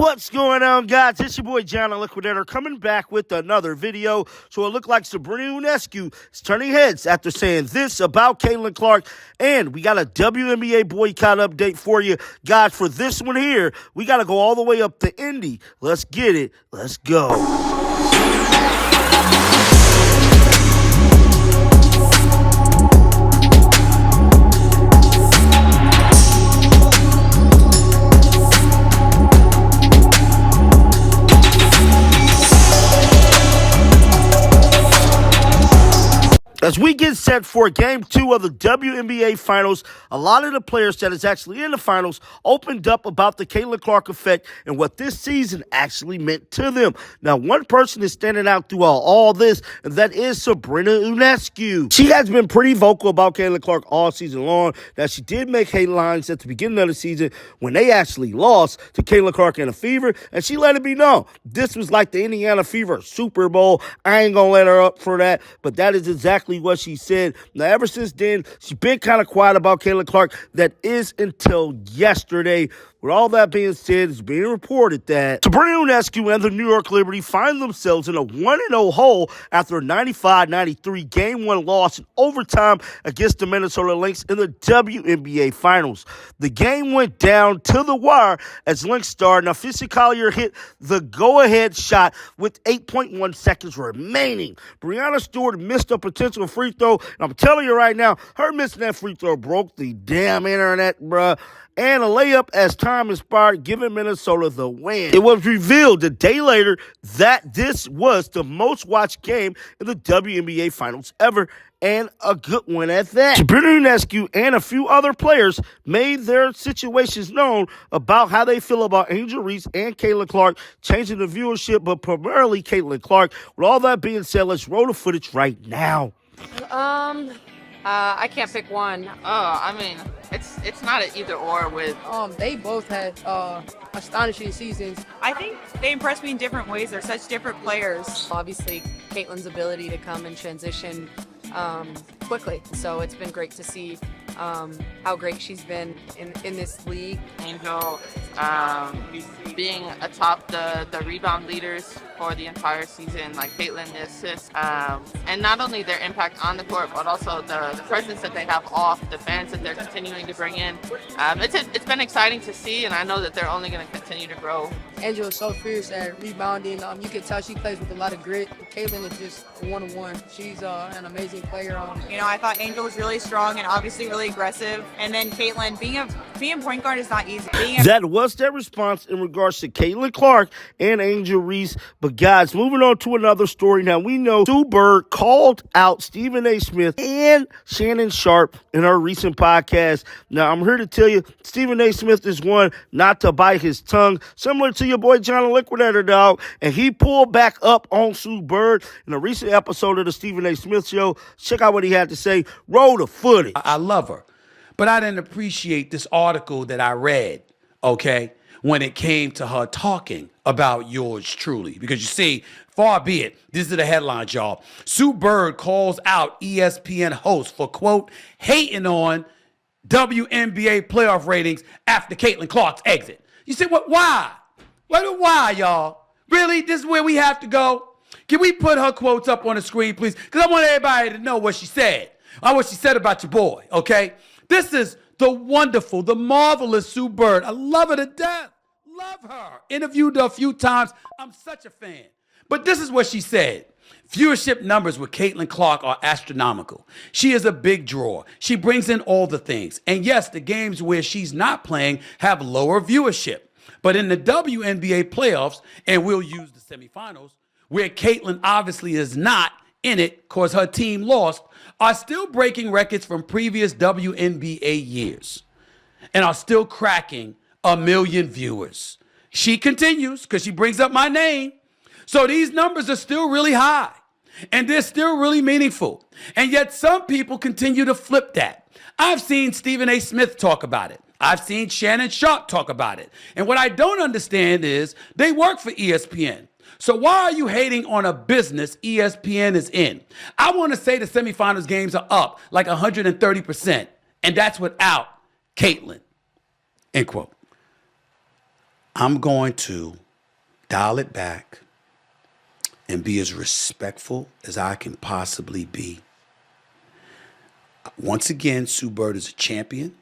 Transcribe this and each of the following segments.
What's going on, guys? It's your boy John the Liquidator coming back with another video. So it looked like Sabrina Ionescu is turning heads after saying this about Caitlin Clark. And we got a WNBA boycott update for you. Guys, for this one here, we got to go all the way up to Indy. Let's get it. Let's go. As we get set for Game 2 of the WNBA Finals, a lot of the players that is actually in the Finals opened up about the Caitlin Clark effect and what this season actually meant to them. Now, one person is standing out through all this, and that is Sabrina Ionescu. She has been pretty vocal about Caitlin Clark all season long. Now, she did make headlines at the beginning of the season when they actually lost to Caitlin Clark and the Fever, and she let it be known. This was like the Indiana Fever Super Bowl. I ain't gonna let her up for that, but that is exactly what she said. Now, ever since then, she's been kind of quiet about Caitlin Clark. That is until yesterday. With all that being said, it's being reported that Sabrina Ionescu and the New York Liberty find themselves in a 1-0 hole after a 95-93 Game 1 loss in overtime against the Minnesota Lynx in the WNBA Finals. The game went down to the wire as Lynx star Nafisa Collier hit the go-ahead shot with 8.1 seconds remaining. Breanna Stewart missed a potential free throw, and I'm telling you right now, her missing that free throw broke the damn internet, bruh. And a layup as time expired, giving Minnesota the win. It was revealed a day later that this was the most watched game in the WNBA Finals ever, and a good one at that. Sabrina Ionescu and a few other players made their situations known about how they feel about Angel Reese and Caitlin Clark, changing the viewership, but primarily Caitlin Clark. With all that being said, let's roll the footage right now. I can't pick one. I mean, it's not an either or with. They both had astonishing seasons. I think they impressed me in different ways. They're such different players. Obviously, Caitlin's ability to come and transition quickly. So it's been great to see how great she's been in this league. Angel being atop the rebound leaders for the entire season, like Caitlin, the assists, and not only their impact on the court, but also the presence that they have off, the fans that they're continuing to bring in. It's been exciting to see, and I know that they're only going to continue to grow. Angel is so fierce at rebounding. You can tell she plays with a lot of grit. Caitlin is just one-on-one. She's an amazing player. You know, I thought Angel was really strong and obviously really aggressive. And then Caitlin, being a point guard is not easy. That was their response in regards to Caitlin Clark and Angel Reese. But guys, moving on to another story. Now, we know Sue Bird called out Stephen A. Smith and Shannon Sharpe in her recent podcast. Now, I'm here to tell you, Stephen A. Smith is one not to bite his tongue, similar to your boy John the Liquidator, dog. And he pulled back up on Sue Bird in a recent episode of the Stephen A. Smith Show. Check out what he had to say. Roll the footage. I love her, but I didn't appreciate this article that I read, okay, when it came to her talking about yours truly. Because you see, far be it, this is the headlines, y'all. Sue Bird calls out ESPN host for, quote, hating on WNBA playoff ratings after Caitlin Clark's exit. You say, what? Why? Why, y'all? Really? This is where we have to go? Can we put her quotes up on the screen, please? Because I want everybody to know what she said. What she said about your boy, okay? This is the wonderful, the marvelous Sue Bird. I love her to death. Love her. Interviewed her a few times. I'm such a fan. But this is what she said. Viewership numbers with Caitlin Clark are astronomical. She is a big draw. She brings in all the things. And yes, the games where she's not playing have lower viewership. But in the WNBA playoffs, and we'll use the semifinals, where Caitlin obviously is not in it because her team lost, are still breaking records from previous WNBA years and are still cracking 1 million viewers. She continues because she brings up my name. So these numbers are still really high and they're still really meaningful. And yet some people continue to flip that. I've seen Stephen A. Smith talk about it. I've seen Shannon Sharpe talk about it. And what I don't understand is they work for ESPN. So why are you hating on a business ESPN is in? I want to say the semifinals games are up like 130%, and that's without Caitlin, end quote. I'm going to dial it back and be as respectful as I can possibly be. Once again, Sue Bird is a champion,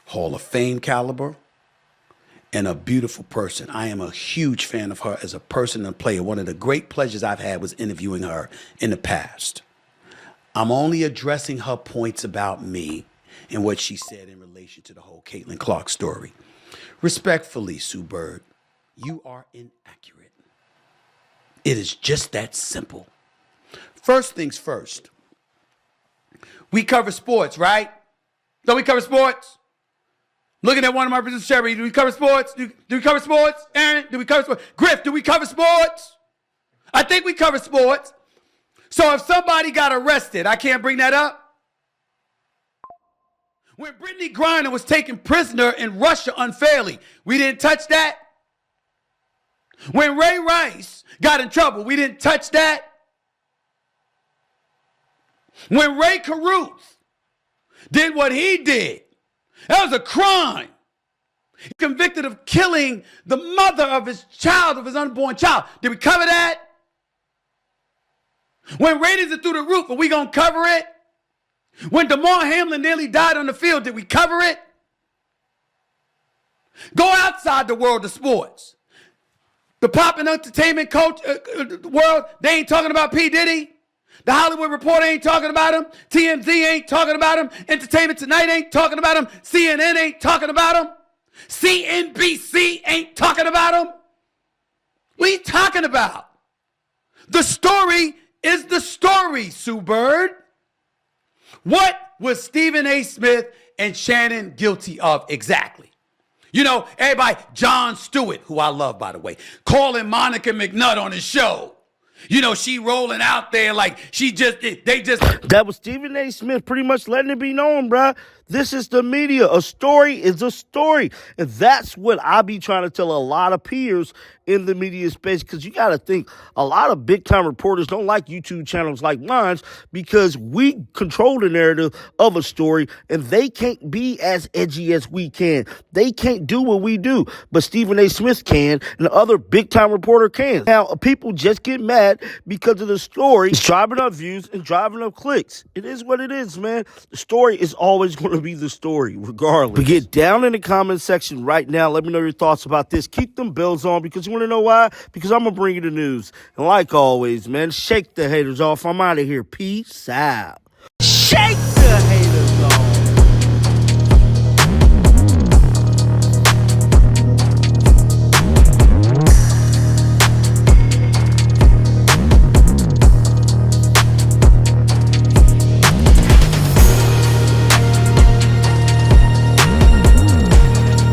Hall of Fame caliber, and a beautiful person. I am a huge fan of her as a person and player. One of the great pleasures I've had was interviewing her in the past. I'm only addressing her points about me and what she said in relation to the whole Caitlin Clark story. Respectfully, Sue Bird, you are inaccurate. It is just that simple. First things first. We cover sports, right? Don't we cover sports? Looking at one of my producers, Sherry, do we cover sports? Do we cover sports? Aaron, do we cover sports? Griff, do we cover sports? I think we cover sports. So if somebody got arrested, I can't bring that up. When Brittany Griner was taken prisoner in Russia unfairly, we didn't touch that. When Ray Rice got in trouble, we didn't touch that. When Ray Caruth did what he did, that was a crime. He's convicted of killing the mother of his child, of his unborn child. Did we cover that? When ratings are through the roof, are we going to cover it? When DeMar Hamlin nearly died on the field, did we cover it? Go outside the world of sports. The pop and entertainment world, they ain't talking about P. Diddy. The Hollywood Reporter ain't talking about him. TMZ ain't talking about him. Entertainment Tonight ain't talking about him. CNN ain't talking about him. CNBC ain't talking about him. What are you talking about? The story is the story, Sue Bird. What was Stephen A. Smith and Shannon guilty of exactly? You know, everybody, Jon Stewart, who I love, by the way, calling Monica McNutt on his show. You know, she rolling out there like That was Stephen A. Smith pretty much letting it be known, bruh. This is the media. A story is a story. And that's what I be trying to tell a lot of peers in the media space, because you got to think a lot of big-time reporters don't like YouTube channels like mine because we control the narrative of a story, and they can't be as edgy as we can. They can't do what we do, but Stephen A. Smith can, and the other big-time reporter can. Now, people just get mad because of the story. It's driving up views and driving up clicks. It is what it is, man. The story is always going to be the story, regardless. But get down in the comment section right now. Let me know your thoughts about this. Keep them bells on, because you want to know why? Because I'm going to bring you the news. And like always, man, shake the haters off. I'm out of here. Peace out. Shake the haters.